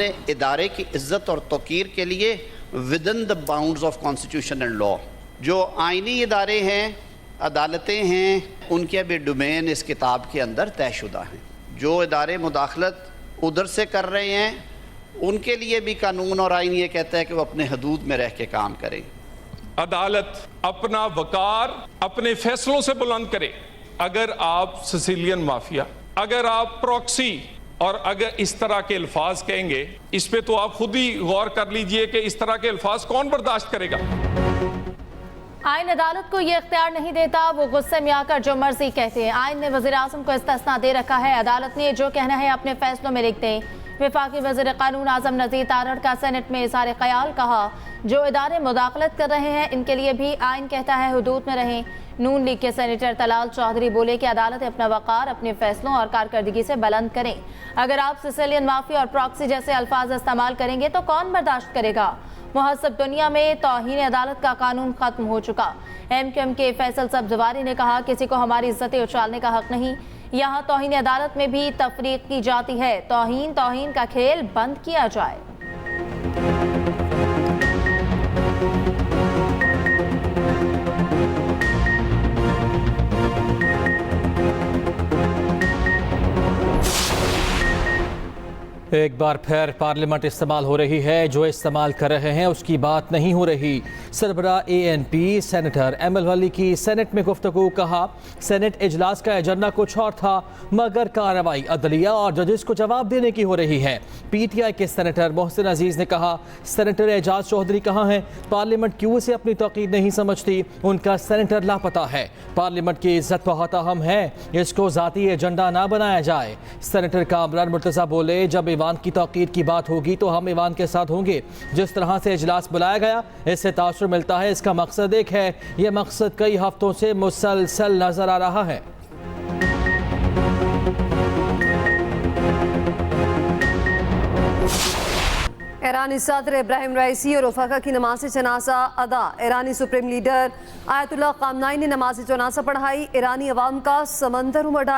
अपने इदारे की इज्जत और तौकीर के लिए with in the bounds of constitution and law, जो आइनी इदारे हैं, अदालतें हैं, उनके भी डोमेन इस किताब के अंदर तयशुदा हैं। जो इदारे मुदाखलत उधर से कर रहे हैं उनके लिए भी कानून और आइन ये कहता है कि वो अपने हदूद में रह के काम करें। अदालत अपना वकार अपने फैसलों से बुलंद करे। अगर आप सिसिलियन माफिया, अगर आप प्रॉक्सी और अगर इस तरह के अल्फाज कहेंगे, इस पे तो आप खुद ही गौर कर लीजिए कि इस तरह के अल्फाज कौन बर्दाश्त करेगा। आइन अदालत को ये इख्तियार नहीं देता, वो गुस्से में आकर जो मर्जी कहते हैं। आइन ने वज़ीर आज़म को इस्तिस्ना दे रखा है, अदालत ने जो कहना है अपने फैसलों में लिख दें। वफाकी वज़ीर कानून आज़म नज़ीर तारड़ का सेनेट में इज़हार ख्याल, कहा जो इदारे मुदाखलत कर रहे हैं इनके लिए भी आइन कहता है हुदूद में रहें। नून लीग के सेनेटर तलाल चौधरी बोले कि अदालत अपना वक़ार अपने फैसलों और कारकर्दगी से बुलंद करें। अगर आप सिसिलियन माफिया और प्रॉक्सी जैसे अल्फाज इस्तेमाल करेंगे तो कौन बर्दाश्त करेगा। मुहस्सब दुनिया में तौहीन अदालत का कानून खत्म हो चुका। MQM के फैसल सब्जवारी ने कहा किसी को हमारी इज्जतें उछालने का हक नहीं, यहाँ तौहीन अदालत में भी तफरीक की जाती है। तौहीन का खेल बंद किया जाए। एक बार फिर पार्लियामेंट इस्तेमाल हो रही है, जो इस्तेमाल कर रहे हैं उसकी बात नहीं हो रही। सरबरा ANP सेनेटर एमएल वली की सेनेट में गुफ्तगू, कहा सेनेट इजलास का एजेंडा कुछ और था मगर कार्रवाई अदलिया और जजेस को जवाब देने की हो रही है। PTI के सेनेटर मोहसिन अजीज ने कहा सेनेटर एजाज चौधरी कहाँ हैं, पार्लियामेंट क्यों उसे अपनी तौकीद नहीं समझती, उनका सेनेटर लापता है। पार्लियामेंट की इज्जत बहुत अहम है, इसको ज़ाती एजेंडा ना बनाया जाए। सेनेटर कामरान मुर्तज़ा बोले जब ईवान की तौकीद की बात होगी तो हम ईवान के साथ होंगे। जिस तरह से इजलास बुलाया गया इससे तासुर मिलता है, इसका मकसद एक है, यह मकसद कई हफ्तों से मुसलसल नजर आ रहा है। ईरानी सदर इब्राहिम राइसी और वफाका की नमाज जनाजा अदा। ईरानी सुप्रीम लीडर आयतुल्लाह ख़ामनाई ने नमाज जनाजा पढ़ाई। ईरानी अवाम का समंदर उमड़,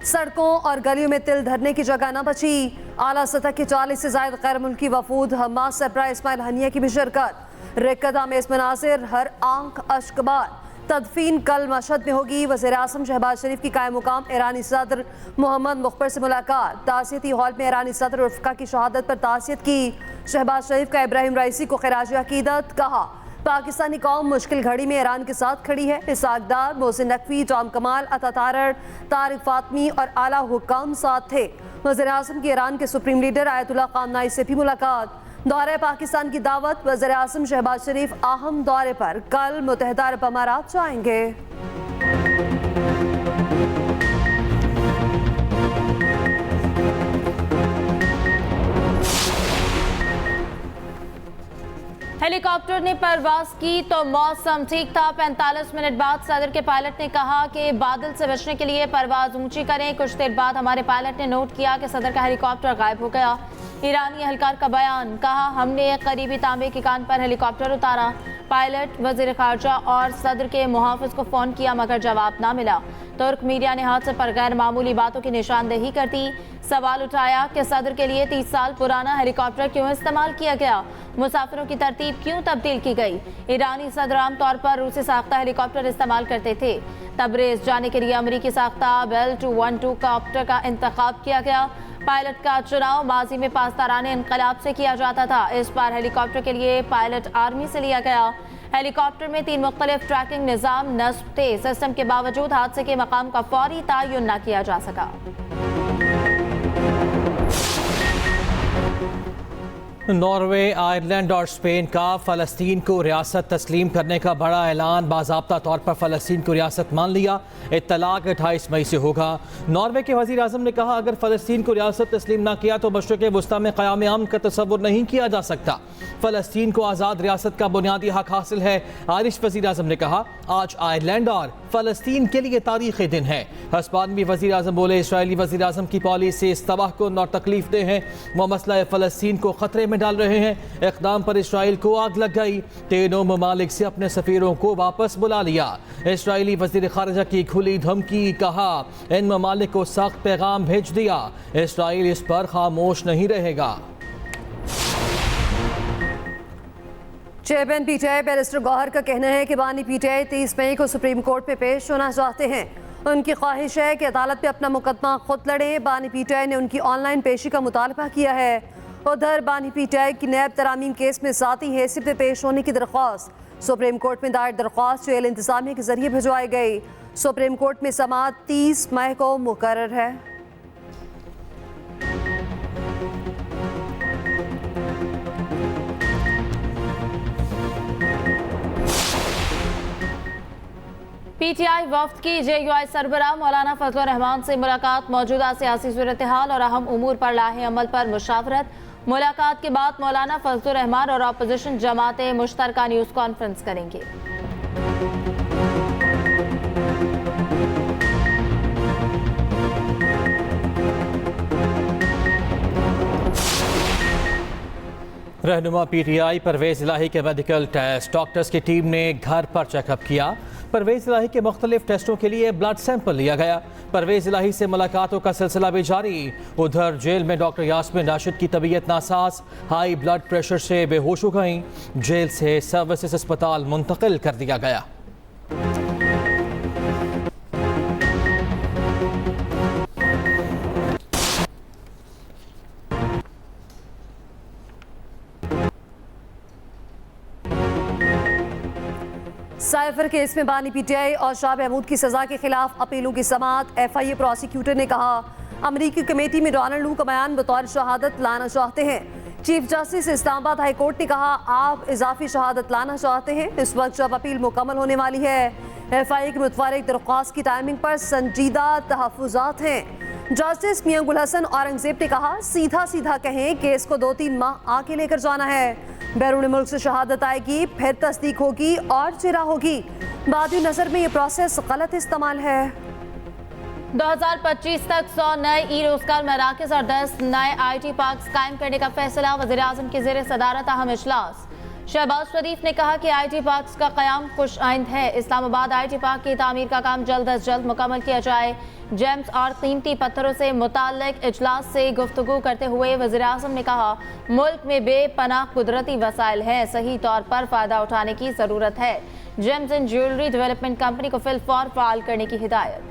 सड़कों और गलियों में तिल धरने की जगह न बची। आला सतह की 40 से ज़ायद गैर मुल्की वफूद, हमास सरबराह इस्माइल हनिया की भी शिरकत। रिक्कत आमेज़ मनाज़िर, हर आंख अश्कबार। तदफीन कल मशहद में होगी। वज़ीर आज़म शहबाज शरीफ की कायम मुकाम ईरानी सदर मोहम्मद मुख्बर से मुलाकात। ताज़ियती हॉल में ईरानी सदर उर्फ़ा की शहादत पर ताज़ियत की। शहबाज शरीफ का इब्राहिम राइसी को खिराज अकीदत, कहा पाकिस्तानी कौम मुश्किल घड़ी में ईरान के साथ खड़ी है। इसाक डार, मोहसिन नकवी, टॉम कमाल, अता तारड़, तारिक फातमी और आला हुकाम साथ थे। वज़ीर आज़म की ईरान के सुप्रीम लीडर आयतुल्लाह ख़ामनाई से भी मुलाकात। दौरे पाकिस्तान की दावत। वज़ीर आज़म शहबाज शरीफ अहम दौरे पर कल मुत्तहिदा अरब अमारात जाएंगे। हेलीकॉप्टर ने परवाज की तो मौसम ठीक था। 45 मिनट बाद सदर के पायलट ने कहा कि बादल से बचने के लिए परवाज ऊंची करें। कुछ देर बाद हमारे पायलट ने नोट किया कि सदर का हेलीकॉप्टर गायब हो गया। ईरानी एहलकार का बयान, कहा हमने एक करीबी तांबे की कान पर हेलीकॉप्टर उतारा। पायलट, वजीर खारजा और सदर के मुहाफिज को फ़ोन किया मगर जवाब ना मिला। तुर्क मीडिया ने हादसे पर गैर मामूली बातों की निशानदेही कर दी। सवाल उठाया कि सदर के लिए 30 साल पुराना हेलीकॉप्टर क्यों इस्तेमाल किया गया, मुसाफिरों की तरतीब क्यों तब्दील की गई। ईरानी सदर आमतौर पर रूसी साख्ता हेलीकॉप्टर इस्तेमाल करते थे। तबरेज़ जाने के लिए अमरीकी साख्ता बेल 212 कॉप्टर का इंतखाब किया गया। पायलट का चुनाव माजी में पासदाराने इनकलाब से किया जाता था। इस बार हेलीकॉप्टर के लिए पायलट आर्मी से लिया गया। हेलीकॉप्टर में 3 मुख्तलिफ ट्रैकिंग निज़ाम नस्ब थे। सिस्टम के बावजूद हादसे के मकाम का फौरी तयन न किया जा सका। नॉर्वे, आयरलैंड और स्पेन का फ़लस्तीन को रियासत तस्लीम करने का बड़ा ऐलान। बाज़ाब्ता तौर पर फ़लस्तीन को रियासत मान लिया। इत्तलाक 28 मई से होगा। नॉर्वे के वज़ीर आज़म ने कहा अगर फ़लस्तीन को रियासत तस्लीम ना किया तो मशरिक़ वुस्ता में क़याम अमन का तसव्वुर नहीं किया जा सकता। फ़लस्तीन को आज़ाद रियासत का बुनियादी हक हासिल है। आयरिश वज़ीर आज़म ने कहा आज आयरलैंड और फ़लस्तीन के लिए तारीख़ी दिन है। हस्बानवी वज़ीर आज़म बोले इसराइली वज़ीर आज़म की पॉलिसी तबाहकुन और तकलीफ दे हैं। वह मसला फ़लस्तीन को ख़तरे में डाल रहे हैं। इक़दाम पर इसराइल को आग लग गई। तीनों ममालिक से अपने सफ़ीरों को वापस बुला लिया। इसराइली वज़ीर ख़ारिजा की खुली धमकी, कहा इन ममालिक को सख्त पैगाम भेज दिया, इसराइल इस पर खामोश नहीं रहेगा। चेयरमैन पीटीआई बैरिस्टर गौहर का कहना है कि बानी पीटीआई 30 मई को सुप्रीम कोर्ट में पेश होना चाहते हैं। उनकी ख्वाहिश है कि अदालत में अपना मुकदमा खुद लड़े। बानी पीटीआई ने उनकी ऑनलाइन पेशी का मुतालबा किया है। उधर बानी पीटीआई की नैब तरामीम केस में ज़ाती हैसियत में पेश होने की दरख्वास्त सुप्रीम कोर्ट में दायर दरख्वास्त जेल इंतजामिया के जरिए भिजवाई गई। सुप्रीम कोर्ट में समाअत 30 मई को मुकर्रर है। पीटीआई वफ्द की जेयूआई सरबराह मौलाना फजलुर रहमान से मुलाकात। मौजूदा सियासी सूरत हाल और अहम उमूर पर लाहे अमल पर मुशावरत। मुलाकात के बाद मौलाना फजलुर रहमान और अपोजिशन जमातें मुश्तरका न्यूज़ कॉन्फ्रेंस करेंगे। रहनुमा पीटीआई परवेज इलाही के मेडिकल टेस्ट। डॉक्टर्स की टीम ने घर पर चेकअप किया। परवेज इलाही के मुख्तलिफ टेस्टों के लिए ब्लड सैंपल लिया गया। परवेज इलाही से मुलाकातों का सिलसिला भी जारी। उधर जेल में डॉक्टर यास्मीन राशिद की तबीयत नासाज, हाई ब्लड प्रेशर से बेहोश हो गईं। जेल से सर्विसेज अस्पताल मुंतकिल कर दिया गया। साइफर केस में बानी पीटीआई और शाह महमूद की सजा के खिलाफ अपीलों की समाअत। एफआईए प्रोसिक्यूटर ने कहा अमरीकी कमेटी में डोनाल्ड लू का बयान बतौर शहादत लाना चाहते हैं। Chief justice Islamabad high court ने कहा आप इजाफी शहादत लाना चाहते हैं इस वक्त जब अपील मुकम्मल होने वाली है। एफआईए की मुतफरिक दरख्वास्त की टाइमिंग पर संजीदा तहफ़्फ़ुज़ात हैं। जस्टिस मियां गुल हसन औरंगजेब ने कहा सीधा सीधा कहें केस को 2-3 माह आगे लेकर जाना है। बैरून मुल्क से शहादत आएगी, फिर तस्दीक होगी और जिरा होगी। बादी नजर में ये प्रोसेस गलत इस्तेमाल है। 2025 तक 100 नए ई रोजगार मराकज़ और 10 नए IT पार्क कायम करने का फैसला। वज़ीर-ए-आज़म की ज़ेर सदारत अहम इजलास। शहबाज शरीफ ने कहा कि IT पार्क का क़याम खुश आइंद है। इस्लामाबाद IT पार्क की तामीर का काम जल्द अज जल्द मुकम्मल किया जाए। जेम्स और कीमती पत्थरों से मुताल्लिक इजलास से गुफ्तगू करते हुए वज़ीर-ए-आज़म ने कहा मुल्क में बेपनाह कुदरती वसाइल हैं, सही तौर पर फ़ायदा उठाने की ज़रूरत है। James and jewellery development company को फिलफौर फ़ाल करने की हिदायत।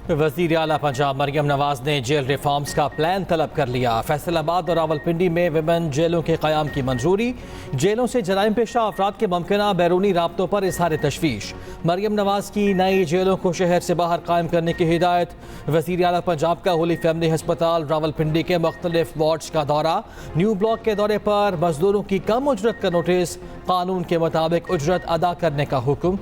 वज़ीर आला पंजाब मरियम नवाज ने जेल रिफॉर्म्स का प्लान तलब कर लिया। फैसलाबाद और रावलपिंडी में विमेन जेलों के क़याम की मंजूरी। जेलों से जराइम पेशा अफराद के मुमकिना बैरूनी राब्तों पर इज़हार तशवीश। मरियम नवाज की नई जेलों को शहर से बाहर कायम करने की हिदायत। वज़ीर आला पंजाब का होली फैमिली अस्पताल रावलपिंडी के मुख्तलिफ वार्ड्स का दौरा। न्यू ब्लॉक के दौरे पर मजदूरों की कम उजरत का नोटिस। कानून के मुताबिक उजरत अदा करने का हुक्म।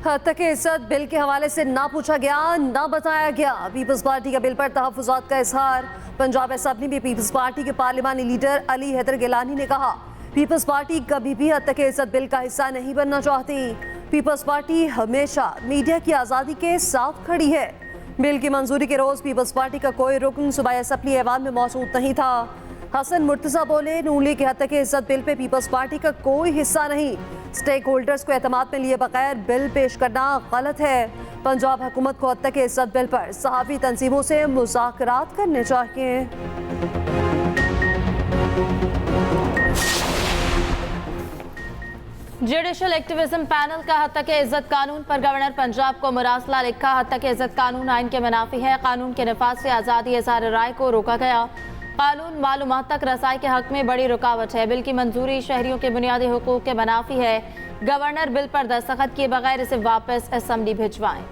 हद तक इज्जत बिल के हवाले से ना पूछा गया, ना बताया गया। पीपल्स पार्टी का बिल पर तहफ़्फ़ुज़ात का इजहार। पंजाब असेंबली में पीपल्स पार्टी के पार्लिमानी लीडर अली हैदर गिलानी ने कहा पीपल्स पार्टी कभी भी हद तक इज्जत बिल का हिस्सा नहीं बनना चाहती। पीपल्स पार्टी हमेशा मीडिया की आज़ादी के साथ खड़ी है। बिल की मंजूरी के रोज़ पीपल्स पार्टी का कोई रुकन सूबाई असेंबली ऐवान में मौजूद नहीं था। हसन मुर्तज़ा बोले नून लीग के हद तक इज्जत बिल पे पीपल्स पार्टी का कोई हिस्सा नहीं। स्टेक होल्डर्स को एतमाद में लिए बगैर बिल पेश करना गलत है। पंजाब हुकूमत को हद तक इज्जत बिल पर सहाफ़ी तंजीमों से मुज़ाकरात करने चाहिए। जुडिशल एक्टिविज्म पैनल का हद तक इज्जत कानून पर गवर्नर पंजाब को मुरासला लिखा। हद तक इज्जत कानून आइन के मुनाफी है। कानून के नफाज से आज़ादी इज़हार राय को रोका गया। कानून मालूमात तक रसाई के हक में बड़ी रुकावट है। बिल की मंजूरी शहरियों के बुनियादी हुकूक के मुनाफी है। गवर्नर बिल पर दस्तखत किए बगैर इसे वापस असेंबली भिजवाएं।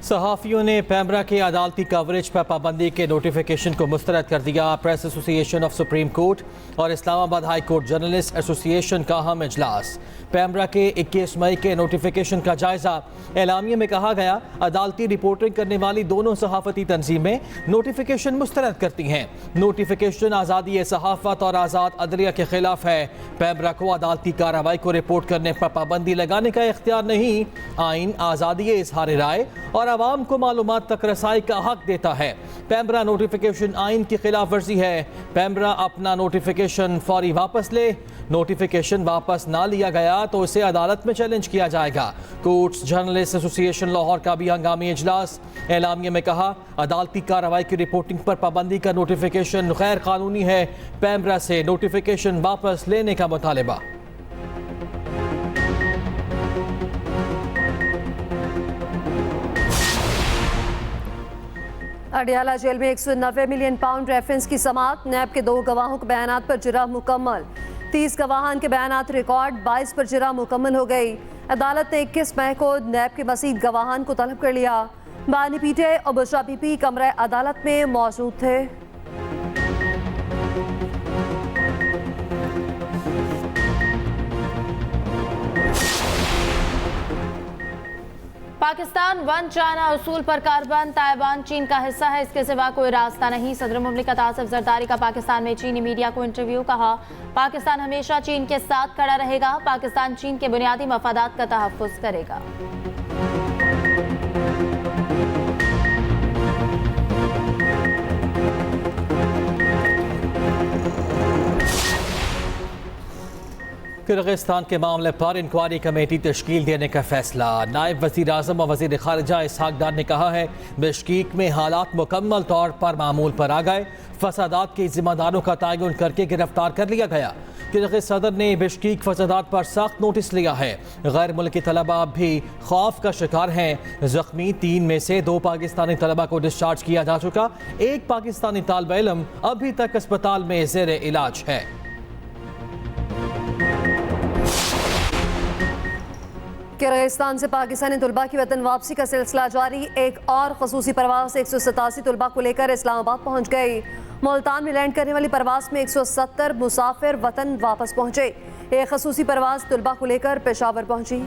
सहाफ़ियों ने पैमरा के अदालती कवरेज पर पाबंदी के नोटिफिकेशन को मुस्तरद कर दिया। Press association of supreme court और Islamabad high court journalist association का अहम इजलास। पैमरा के 21 मई के नोटिफिकेशन का जायजा। एलामिया में कहा गया, अदालती रिपोर्टिंग करने वाली दोनों सहाफ़ती तंजीमें नोटिफिकेशन मुस्तरद करती हैं। नोटिफिकेशन आज़ादी सहाफ़त और आज़ाद अदलिया के खिलाफ है। पैमरा को अदालती कार्रवाई को रिपोर्ट करने पर पाबंदी लगाने का इख्तियार नहीं। आइन आज़ादी इजहार राय और आवाम को मालूमात तक रसाई का हक देता है। पैमरा नोटिफिकेशन आइन की खिलाफ वर्जी है। पैमरा अपना नोटिफिकेशन फौरी वापस ले। नोटिफिकेशन वापस ना लिया गया तो इसे अदालत में चैलेंज किया जाएगा। कोर्ट्स जर्नलिस्ट एसोसिएशन लाहौर का भी हंगामी इजलास। एलामिया में कहा, अदालती कार्रवाई की रिपोर्टिंग पर पाबंदी का नोटिफिकेशन गैर कानूनी है। पैमरा से नोटिफिकेशन वापस लेने का मुतालिबा। अडियाला जेल में 190 मिलियन पाउंड रेफरेंस की समाअत। नैब के 2 गवाहों के बयानात पर जिरह मुकम्मल। 30 गवाहान के बयानात रिकॉर्ड। 22 पर जिरह मुकम्मल हो गई। अदालत ने 21 मई को नैब के मज़ीद गवाहान को तलब कर लिया। बानी पीटे और बुशरा बीपी कमरे अदालत में मौजूद थे। पाकिस्तान वन चाइना उसूल पर कारबंद। ताइवान चीन का हिस्सा है, इसके सिवा कोई रास्ता नहीं। सदर मुमलिकत आसिफ जरदारी का पाकिस्तान में चीनी मीडिया को इंटरव्यू। कहा, पाकिस्तान हमेशा चीन के साथ खड़ा रहेगा। पाकिस्तान चीन के बुनियादी मफादात का तहफ़्फ़ुज़ करेगा। किर्गिस्तान के मामले पर इंक्वायरी कमेटी तश्कील देने का फैसला। नायब वज़ीर आज़म और वज़ीर ख़ारिजा इसहाक डार ने कहा है, बिश्कीक में हालात मुकम्मल तौर पर मामूल पर आ गए। फसादात के ज़िम्मेदारों का तयन करके गिरफ्तार कर लिया गया। किर्गिज़ सदर ने बिश्कीक फसादात पर सख्त नोटिस लिया है। गैर मुल्की तलबा भी खौफ का शिकार हैं। ज़ख्मी 3 में से 2 पाकिस्तानी तलबा को डिस्चार्ज किया जा चुका। 1 पाकिस्तानी तालिब इल्म अभी तक अस्पताल में ज़ेर इलाज है। किर्गिस्तान से पाकिस्तानी तलबा की वतन वापसी का सिलसिला जारी। एक और खसूसी परवास 187 तलबा को लेकर इस्लामाबाद पहुंच गई। मुल्तान में लैंड करने वाली परवास में 170 मुसाफिर वतन वापस पहुंचे। एक खसूसी परवास तलबा को लेकर पेशावर पहुंची।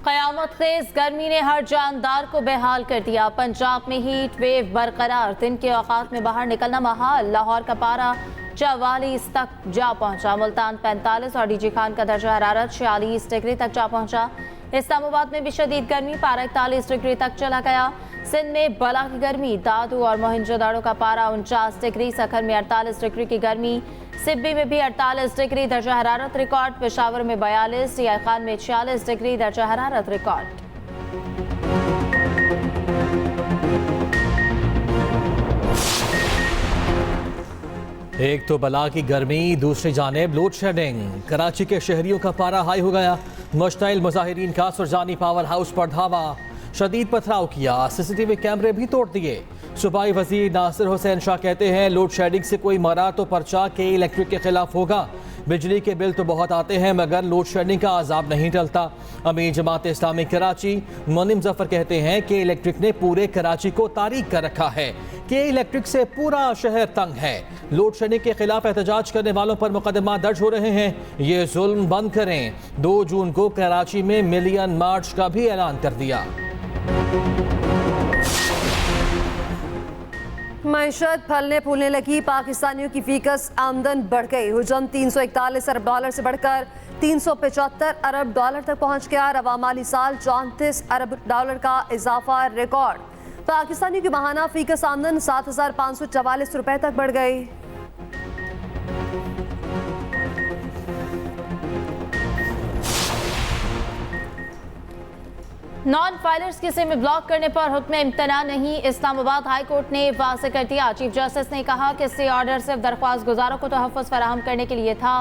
क़यामत खेज़ गर्मी ने हर जानदार को बेहाल कर दिया। पंजाब में हीट वेव बरकरार। दिन के औकात में बाहर निकलना महाल। लाहौर का पारा 44 तक जा पहुंचा। मुल्तान 45 और डीजी खान का दर्जा हरारत 46 डिग्री तक जा पहुंचा। इस्लामाबाद में भी शदीद गर्मी, पारा 41 डिग्री तक चला गया। सिंध में बला की गर्मी। दादू और मोहनजोदाड़ो का पारा 49 डिग्री। सखर में 48 डिग्री की गर्मी। सिब्बी में भी 48 डिग्री दर्जा हरारत रिकॉर्ड। पेशावर में 42, रियाय खान में 46 डिग्री दर्जा हरारत रिकॉर्ड। एक तो बला की गर्मी, दूसरी जानिब लोड शेडिंग। कराची के शहरियों का पारा हाई हो गया। मुश्ताइल मुजाहिरीन का सुरजानी पावर हाउस पर धावा। शदीद पथराव किया। सीसीटीवी कैमरे भी तोड़ दिए। सूबाई वजीर नासिर हुसैन शाह कहते हैं, लोड शेडिंग से कोई मरा तो पर्चा के इलेक्ट्रिक के खिलाफ होगा। बिजली के बिल तो बहुत आते हैं मगर लोड शेडिंग का अजाब नहीं टलता। अमीर जमात इस्लामी कराची मुनिम जफर कहते हैं कि इलेक्ट्रिक ने पूरे कराची को तारीक कर रखा है कि इलेक्ट्रिक से पूरा शहर तंग है। लोड शेडिंग के खिलाफ एहतजाज करने वालों पर मुकदमा दर्ज हो रहे हैं। ये जुल्म बंद करें। 2 जून को कराची में मिलियन मार्च का भी ऐलान कर दिया। मईशत फलने फूलने लगी। पाकिस्तानियों की फीकस आमदन बढ़ गई। हुजम 341 अरब डॉलर से बढ़कर 375 अरब डॉलर तक पहुंच गया। रवा माली साल 34 अरब डॉलर का इजाफा रिकॉर्ड। पाकिस्तानियों की माहाना फीकस आमदन 7,544 रुपए तक बढ़ गई। नॉन फाइलर्स की सिम ब्लॉक करने पर हुक्म इम्तना नहीं। इस्लामाबाद हाई कोर्ट ने वाज़ेह कर दिया। चीफ जस्टिस ने कहा कि स्टे ऑर्डर सिर्फ दरख्वास्त गुजारों को तहफ़्फ़ुज़ फराहम करने के लिए था।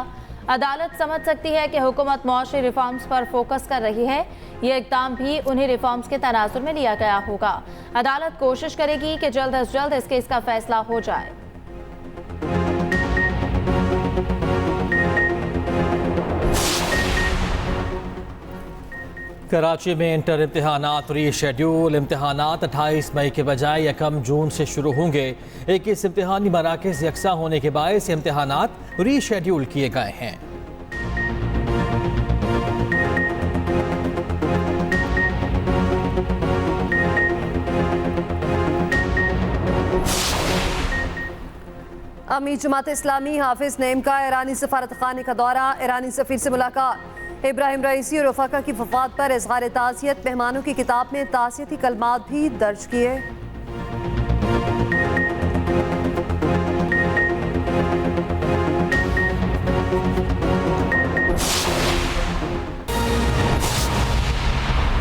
अदालत समझ सकती है कि हुकूमत मुआशी रिफॉर्म्स पर फोकस कर रही है। ये इक़दाम भी उन्हीं रिफॉर्म्स के तनाजुर में लिया गया होगा। अदालत कोशिश करेगी कि जल्द अज जल्द इस केस का फैसला हो जाए। कराची में इंटर इम्तहानात रीशेड्यूल। इम्तहानात 28 मई के बजाय 1 जून से शुरू होंगे। 21 इम्तहानी मराकज़ यकसा होने के बायस इम्तहानात रीशेड्यूल किए गए हैं। अमीर जमात इस्लामी हाफिज नईम का ईरानी सफारत खाने का दौरा। ईरानी सफीर से मुलाकात। इब्राहिम रईसी और रफ़ाका की वफ़ात पर इज़हार ताज़ियत। मेहमानों की किताब में ताज़ियती कलमात भी दर्ज किए।